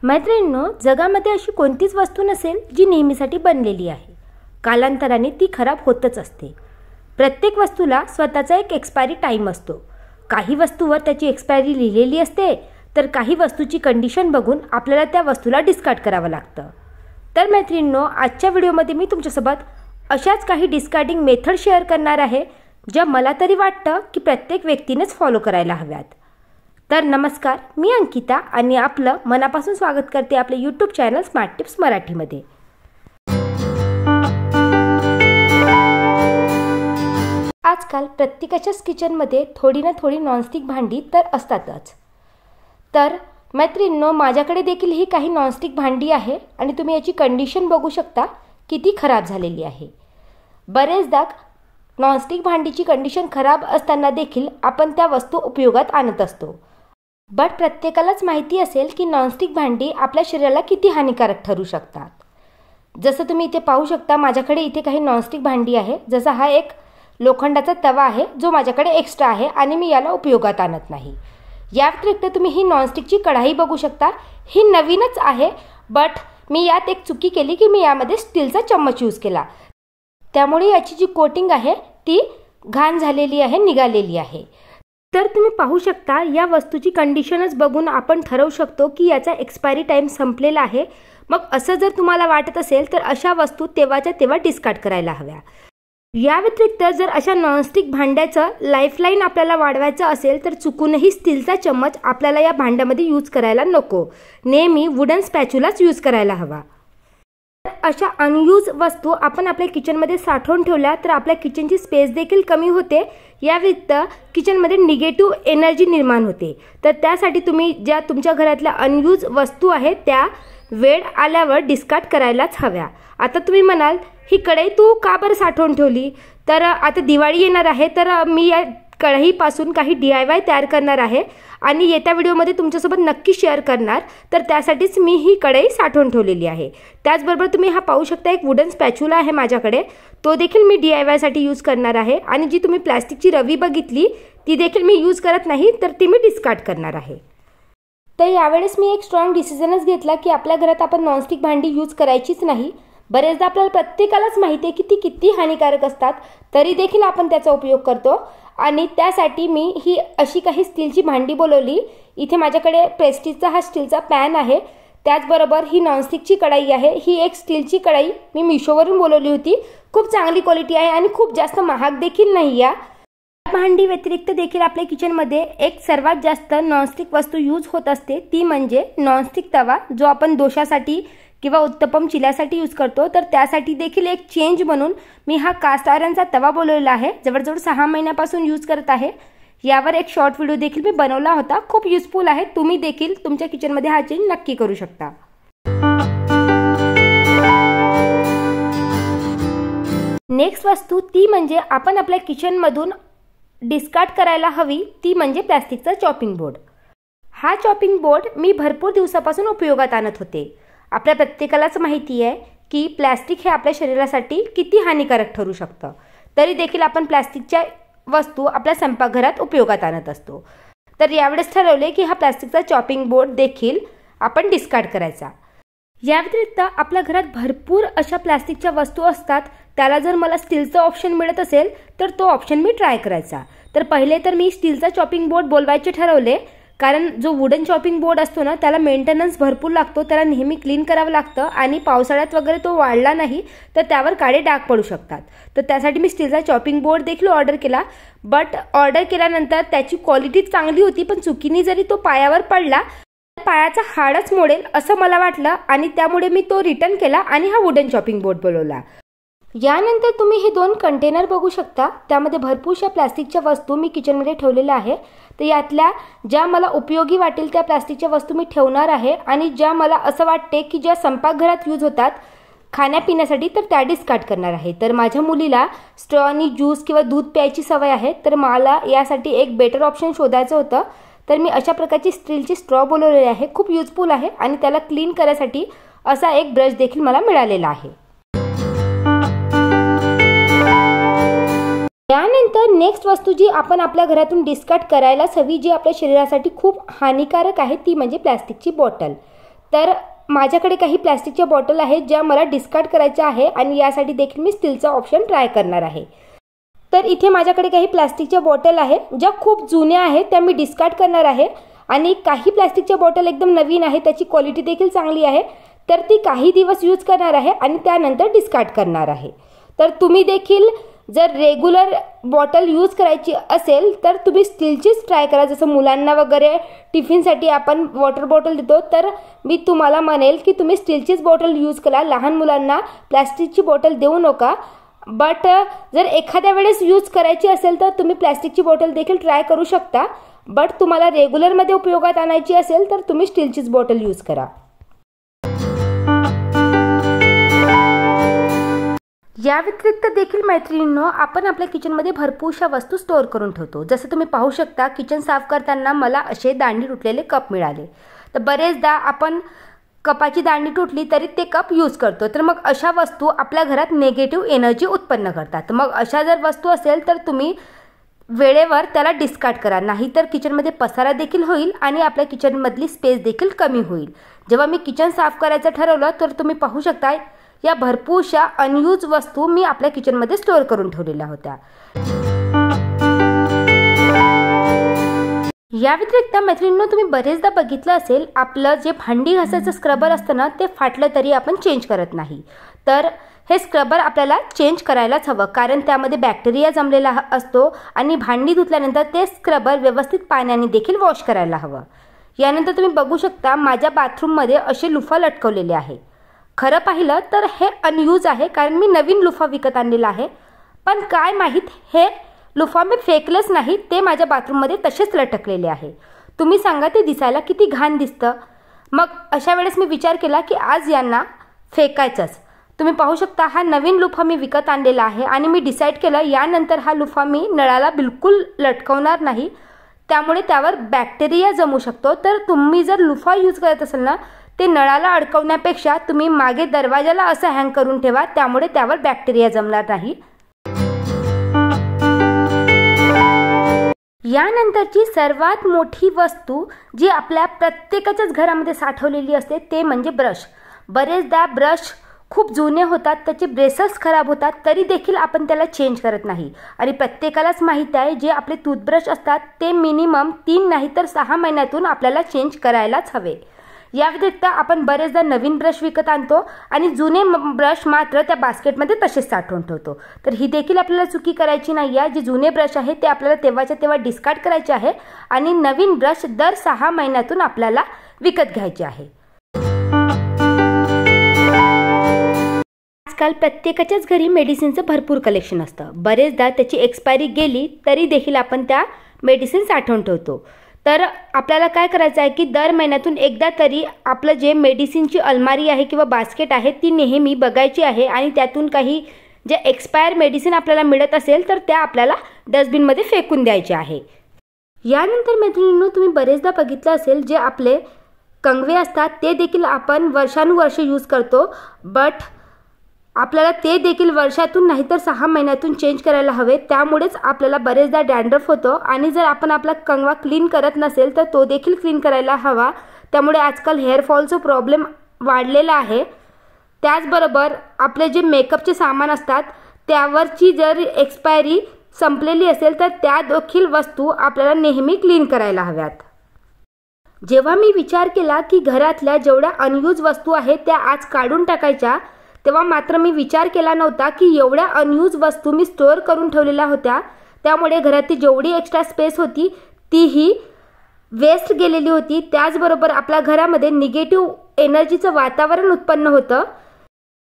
मैत्रिणींनो, जगामध्ये अशी कोणतीच वस्तू नसेल जी नेहमीसाठी बनलेली आहे। कालांतराने ती खराब होतच असते। प्रत्येक वस्तूला स्वतःचा एक एक्सपायरी टाइम असतो। काही वस्तूवर त्याची एक्सपायरी लिहिलेली असते, तर काही वस्तूची कंडिशन बघून आपल्याला त्या वस्तूला डिस्कार्ड करावं लागतं। तर मैत्रिणींनो, आजच्या व्हिडिओमध्ये मी तुमच्यासोबत अशाच काही डिस्कार्डिंग मेथड शेअर करणार आहे, ज्या मला तरी वाटतं की प्रत्येक व्यक्तीनेच फॉलो करायला हव्यात। तर नमस्कार, मी अंकिता आणि आपलं मनापासून स्वागत करते आपले यूट्यूब चॅनल स्मार्ट टिप्स मराठीमध्ये। आजकाल प्रत्येकाच्याच किचनमध्ये थोडी ना थोडी नॉनस्टिक भांडी तर असतातच। तर मैत्रिणींनो, माझ्याकडे देखील ही काही नॉनस्टिक भांडी आहे आणि तुम्ही याची कंडिशन बघू शकता किती खराब झालेली आहे। बरेचदा नॉनस्टिक भांडीची कंडिशन खराब असताना देखील आपण त्या वस्तू उपयोगात आणत असतो। बट प्रत्येकालाच माहिती असेल की नॉनस्टिक भांडी आपल्या शरीराला किती हानिकारक ठरू शकतात। जसं तुम्ही इथे पाहू शकता, माझ्याकडे इथे काही नॉनस्टिक भांडी आहे। जसा हा एक लोखंडाचा तवा आहे जो माझ्याकडे एक्स्ट्रा आहे आणि मी याला उपयोगात आणत नाही। या व्यतिरिक्त तुम्ही ही नॉनस्टिकची कढाई बघू शकता। ही नवीनच आहे, बट मी यात एक चुकी केली की मी यामध्ये स्टीलचा चम्मच यूज केला, त्यामुळे याची जी कोटिंग आहे ती घाण झालेली आहे, निघालेली आहे। तर तुम्ही पाहू शकता, या वस्तूची कंडिशनच बघून आपण ठरवू शकतो की याचा एक्सपायरी टाइम संपलेला आहे। मग असं जर तुम्हाला वाटत असेल तर अशा वस्तू तेव्हाच्या तेव्हा डिस्कार्ड करायला हव्या। या व्यतिरिक्त जर अशा नॉनस्टिक भांड्याचं लाईफलाईन आपल्याला वाढवायचं असेल तर चुकूनही स्टीलचा चम्मच आपल्याला या भांड्यामध्ये यूज करायला नको। नेहमी वुडन स्पॅच्युलाच यूज करायला हवा। अशा अनयूज वस्तू आपण आपल्या किचनमध्ये साठवून ठेवल्या तर आपल्या किचनची स्पेस देखील कमी होते। या व्यतिरिक्त किचनमध्ये निगेटिव्ह एनर्जी निर्माण होते। तर त्यासाठी तुम्ही ज्या तुमच्या घरातल्या अनयूज वस्तू आहेत त्या वेळ आल्यावर डिस्कार्ड करायलाच हव्या। आता तुम्ही म्हणाल, ही कढई तू का बरं साठवून ठेवली? तर आता दिवाळी येणार आहे, तर मी या कढईपासून काही DIY तयार करणार आहे आणि येत्या व्हिडिओमध्ये तुमच्यासोबत नक्की शेअर करणार। तर त्यासाठीच मी ही कढई साठवून ठेवलेली आहे। त्याचबरोबर तुम्ही हा पाहू शकता, एक वुडन स्पॅच्युला आहे माझ्याकडे, तो देखील मी DIY साठी यूज करणार आहे। आणि जी तुम्ही प्लास्टिकची रवी बघितली ती देखील मी यूज करत नाही, तर ती मी डिस्कार्ड करणार आहे। तर यावेळेस मी एक स्ट्रॉंग डिसिजनच घेतला की आपल्या घरात आपण नॉनस्टिक भांडी यूज करायचीच नाही। बरेचदा आपल्याला प्रत्येकालाच माहिती आहे की ती किती हानिकारक असतात, तरी देखील आपण त्याचा उपयोग करतो। आणि त्यासाठी मी ही अशी काही स्टीलची भांडी बोलवली। इथे माझ्याकडे प्रेस्टिजचा हा स्टीलचा पॅन आहे, त्याचबरोबर ही नॉनस्टिकची कढाई आहे। ही एक स्टीलची कढाई मी मिशोवरून बोलवली होती। खूप चांगली क्वालिटी आहे आणि खूप जास्त महाग देखील नाही। या भांडी व्यतिरिक्त देखील आपल्या किचनमध्ये एक सर्वात जास्त नॉनस्टिक वस्तू यूज होत असते, ती म्हणजे नॉनस्टिक तवा, जो आपण दोशासाठी किंवा उत्तपम चिल्यासाठी यूज करतो। तर त्यासाठी देखील एक चेंज म्हणून मी हा कास्ट आयरनचा तवा बोलवलेला आहे। जवळजवळ 6 महिन्यापासून यूज करत आहे। यावर एक शॉर्ट व्हिडिओ देखील मी बनवला होता, खूप युजफुल आहे। तुम्ही देखील तुमच्या किचनमध्ये हा चेंज नक्की करू शकता। नेक्स्ट वस्तू ती म्हणजे आपण आपल्या किचनमधून डिस्कार्ड करायला हवी, ती म्हणजे प्लास्टिकचा चॉपिंग बोर्ड। हा चॉपिंग बोर्ड मी भरपूर दिवसापासून उपयोगात आणत होते। आपल्या प्रत्येकालाच माहिती आहे की प्लास्टिक हे आपल्या शरीरासाठी किती हानिकारक ठरू शकतं, तरी देखील आपण प्लास्टिकच्या वस्तू आपल्या स्वयंपाकघरात उपयोगात आणत असतो। तर यावेळेस ठरवले की हा प्लास्टिकचा चॉपिंग बोर्ड देखील आपण डिस्कार्ड करायचा। या व्यतिरिक्त आपल्या घरात भरपूर अशा प्लास्टिकच्या वस्तू असतात, त्याला जर मला स्टीलचा ऑप्शन मिळत असेल तर तो ऑप्शन मी ट्राय करायचा। तर पहिले तर मी स्टीलचा चॉपिंग बोर्ड बोलवायचे ठरवले, कारण जो वुडन चॉपिंग बोर्ड असतो ना, त्याला मेंटेनन्स भरपूर लागतो, त्याला नेहमी क्लीन करावं लागतं आणि पावसाळ्यात वगैरे तो वाढला नाही तर त्यावर काळे डाग पडू शकतात। तर त्यासाठी मी स्टीलचा चॉपिंग बोर्ड देखील ऑर्डर केला। बट ऑर्डर केल्यानंतर त्याची क्वालिटी चांगली होती, पण चुकीने जरी तो पायावर पडला तर पायाचा हाडच मोडेल असं मला वाटलं आणि त्यामुळे मी तो रिटर्न केला आणि हा वुडन चॉपिंग बोर्ड बोलवला। यानंतर तुम्ही हे 2 कंटेनर बघू शकता, त्यामध्ये भरपूरशा प्लास्टिकच्या वस्तू मी किचनमध्ये ठेवलेल्या आहे। तर यातल्या ज्या मला उपयोगी वाटेल त्या प्लास्टिकच्या वस्तू मी ठेवणार आहे आणि ज्या मला असं वाटते की ज्या स्वयंपाकघरात यूज होतात खाण्यापिण्यासाठी, तर त्या डिस्कार्ड करणार आहे। तर माझ्या मुलीला स्ट्रॉनी ज्यूस किंवा दूध प्यायची सवय आहे, तर मला यासाठी एक बेटर ऑप्शन शोधायचं होतं। तर मी अशा प्रकारची स्टीलची स्ट्रॉ बोलवलेली आहे, खूप युजफुल आहे आणि त्याला क्लीन करण्यासाठी असा एक ब्रश देखील मला मिळालेला आहे। त्यानंतर नेक्स्ट वस्तू जी आपण आपल्या घरातून डिस्कार्ड करायलाच हवी, जी आपल्या शरीरासाठी खूप हानिकारक आहे, ती म्हणजे प्लास्टिकची बॉटल। तर माझ्याकडे काही प्लास्टिकच्या बॉटल आहेत ज्या मला डिस्कार्ड करायच्या आहे आणि यासाठी देखील मी स्टीलचा ऑप्शन ट्राय करणार आहे। तर इथे माझ्याकडे काही प्लास्टिकच्या बॉटल आहे ज्या खूप जुन्या आहेत, त्या मी डिस्कार्ड करणार आहे आणि काही प्लास्टिकच्या बॉटल एकदम नवीन आहे, त्याची क्वालिटी देखील चांगली आहे, तर ती काही दिवस यूज करणार आहे आणि त्यानंतर डिस्कार्ड करणार आहे। तर तुम्ही देखील जर रेग्युलर बॉटल यूज करायची असेल तर तुम्ही स्टीलचीच ट्राय करा। जसं मुलांना वगैरे टिफिनसाठी आपण वॉटर बॉटल देतो, तर मी तुम्हाला म्हणेल की तुम्ही स्टीलचीच बॉटल यूज करा, लहान मुलांना प्लास्टिकची बॉटल देऊ नका। बट जर एखाद्या वेळेस यूज करायची असेल तर तुम्ही प्लास्टिकची बॉटल देखील ट्राय करू शकता, बट तुम्हाला रेग्युलरमध्ये उपयोगात आणायची असेल तर तुम्ही स्टीलचीच बॉटल यूज करा। या व्यतिरिक्त देखील मैत्रिणींनो, आपण आपल्या किचनमध्ये भरपूरशा वस्तू स्टोअर करून ठेवतो। जसं तुम्ही पाहू शकता, किचन साफ करताना मला असे दांडी तुटलेले कप मिळाले। तर बरेचदा आपण कपाची दांडी तुटली तरी ते कप यूज करतो, तर मग अशा वस्तू आपल्या घरात नेगेटिव्ह एनर्जी उत्पन्न करतात। मग अशा जर वस्तू असेल तर तुम्ही वेळेवर त्याला डिस्कार्ड करा, नाहीतर किचनमध्ये पसारा देखील होईल आणि आपल्या किचनमधली स्पेस देखील कमी होईल। जेव्हा मी किचन साफ करायचं ठरवलं तर तुम्ही पाहू शकता, या भरपूरशा अनयूज वस्तू मी आपल्या किचनमध्ये स्टोअर करून ठेवलेल्या होत्या। या व्यतिरिक्त मैत्रिणींनो, तुम्ही बरेचदा बघितलं असेल, आपलं जे भांडी घासायचं स्क्रबर असतं ना, ते फाटलं तरी आपण चेंज करत नाही। तर हे स्क्रबर आपल्याला चेंज करायलाच हवं, कारण त्यामध्ये बॅक्टेरिया जमलेला असतो आणि भांडी धुतल्यानंतर ते स्क्रबर व्यवस्थित पाण्याने देखील वॉश करायला हवं। यानंतर तुम्ही बघू शकता, माझ्या बाथरूममध्ये असे लुफा लटकवलेले आहे। खरं पाहिलं तर हे अनयूज आहे, कारण मी नवीन लुफा विकत आणलेला आहे, पण काय माहीत हे लुफा मी फेकलंच नाही, ते माझ्या बाथरूममध्ये तसेच लटकलेले आहे। तुम्ही सांगा, ते दिसायला किती घाण दिसतं। मग अशा वेळेस मी विचार केला की आज यांना फेकायचंच। तुम्ही पाहू शकता, हा नवीन लुफा मी विकत आणलेला आहे आणि मी डिसाईड केलं यानंतर हा लुफा मी नळाला बिलकुल लटकवणार नाही, त्यामुळे त्यावर बॅक्टेरिया जमू शकतो। तर तुम्ही जर लुफा यूज करत असाल ना, ते नळाला अडकवण्यापेक्षा तुम्ही मागे दरवाजाला असं हँग करून ठेवा, त्यामुळे त्यावर बॅक्टेरिया जमणार नाही। यानंतरची सर्वात मोठी वस्तू जी आपल्या प्रत्येकाच्याच घरामध्ये साठवलेली असते ते म्हणजे ब्रश। बरेचदा ब्रश खूप जुने होतात, त्याचे ब्रेसेस खराब होतात, तरी देखील आपण त्याला चेंज करत नाही आणि प्रत्येकालाच माहीत आहे, जे आपले टूथब्रश असतात ते मिनिमम 3 नाही तर 6 महिन्यातून आपल्याला चेंज करायलाच हवे। या व्यतिरिक्त आपण बरेचदा नवीन ब्रश विकत आणतो आणि जुने ब्रश मात्र त्या बास्केटमध्ये तसेच साठवून ठेवतो, तर ही देखील आपल्याला चुकी करायची नाही आहे। जे जुने ब्रश आहे ते आपल्याला तेव्हाच्या तेव्हा डिस्कार्ड करायचे आहे आणि नवीन ब्रश दर 6 महिन्यातून आपल्याला विकत घ्यायचे आहे। आजकाल प्रत्येकाच्याच घरी मेडिसिनचं भरपूर कलेक्शन असतं, बरेचदा त्याची एक्सपायरी गेली तरी देखील आपण त्या मेडिसिन साठवून ठेवतो। तर आपल्याला काय करायचं आहे की दर महिन्यातून एकदा तरी आपलं जे मेडिसिनची अलमारी आहे किंवा बास्केट आहे ती नेहमी बघायची आहे आणि त्यातून काही जे एक्सपायर मेडिसिन आपल्याला मिळत असेल तर त्या आपल्याला डस्टबिनमध्ये फेकून द्यायचे आहे। यानंतर मैत्रिणींनो, तुम्ही बरेचदा बघितलं असेल, जे आपले कंगवे असतात ते देखील आपण वर्षानुवर्षे यूज करतो, बट आपल्याला ते देखील वर्षातून नाही तर 6 महिन्यातून चेंज करायला हवे, त्यामुळेच आपल्याला बरेचदा डॅन्ड्रफ होतो आणि जर आपण आपला कंगवा क्लीन करत नसेल तर तो देखील क्लीन करायला हवा। त्यामुळे आजकाल हेअरफॉलचा प्रॉब्लेम वाढलेला आहे। त्याचबरोबर आपले जे मेकअपचे सामान असतात त्यावरची जर एक्सपायरी संपलेली असेल तर त्या देखील वस्तू आपल्याला नेहमी क्लीन करायला हव्यात। जेव्हा मी विचार केला की घरातल्या जेवढ्या अनयूज वस्तू आहेत त्या आज काढून टाकायच्या, तेव्हा मात्र मी विचार केला नव्हता की एवढ्या अनयूज वस्तू मी स्टोअर करून ठेवलेल्या होत्या, त्यामुळे घरातली जेवढी एक्स्ट्रा स्पेस होती तीही वेस्ट गेलेली होती। त्याचबरोबर आपल्या घरामध्ये निगेटिव्ह एनर्जीचं वातावरण उत्पन्न होतं।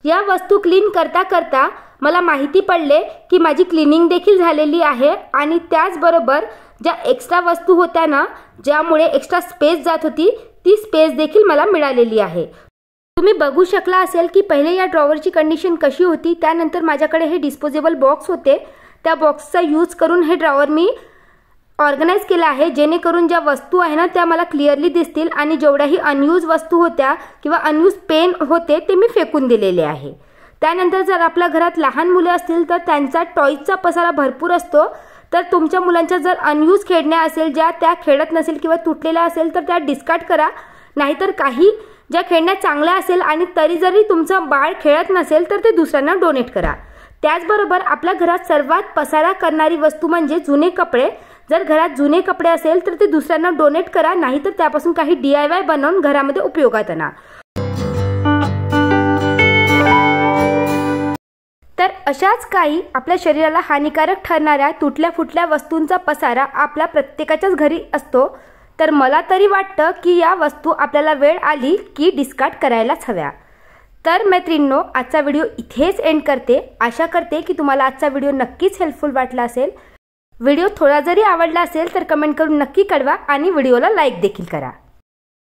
या वस्तू क्लीन करता करता मला माहिती पडले की माझी क्लिनिंग देखील झालेली आहे आणि त्याचबरोबर ज्या एक्स्ट्रा वस्तू होत्या ना, ज्यामुळे एक्स्ट्रा स्पेस जात होती, ती स्पेस देखील मला मिळालेली आहे। तुम्ही बघू शकला असेल की पहिले या ड्रॉवरची कंडिशन कशी होती, त्यानंतर माझ्याकडे हे डिस्पोजेबल बॉक्स होते, त्या बॉक्सचा यूज करून हे ड्रॉवर मी ऑर्गनाइज केलं आहे, जेणेकरून ज्या वस्तू आहे ना त्या मला क्लिअरली दिसतील आणि जेवढ्याही अनयूज वस्तू होत्या किंवा अनयूज पेन होते ते मी फेकून दिलेले आहे। त्यानंतर जर आपल्या घरात लहान मुले असतील तर त्यांचा टॉयजचा पसारा भरपूर असतो, तर तुमच्या मुलांच्या जर अनयूज खेळण्या असेल ज्या त्या खेळत नसेल किंवा तुटलेल्या असेल तर त्या डिस्कार्ड करा, नाहीतर काही ज्या खेळण्यात चांगल्या असेल आणि तरी जरी तुमचं बाळ खेळत नसेल तर ते दुसऱ्यांना डोनेट करा। त्याचबरोबर आपल्या घरात सर्वात पसारा करणारी वस्तू म्हणजे जुने कपडे। जर घरात जुने कपडे असेल तर ते दुसऱ्यांना डोनेट करा, नाहीतर त्यापासून काही DIY बनवून घरामध्ये उपयोगात आणा। तर अशाच काही आपल्या शरीराला हानिकारक ठरणाऱ्या तुटल्या फुटल्या वस्तूंचा पसारा आपल्या प्रत्येकाच्याच घरी असतो। तर मला तरी वाटतं की या वस्तू आपल्याला वेळ आली की डिस्कार्ड करायलाच हव्या। तर मैत्रिणींनो, आजचा व्हिडिओ इथेच एंड करते। आशा करते की तुम्हाला आजचा व्हिडिओ नक्कीच हेल्पफुल वाटला असेल। व्हिडिओ थोडा जरी आवडला असेल तर कमेंट करून नक्की कळवा आणि व्हिडिओला लाईक देखील करा।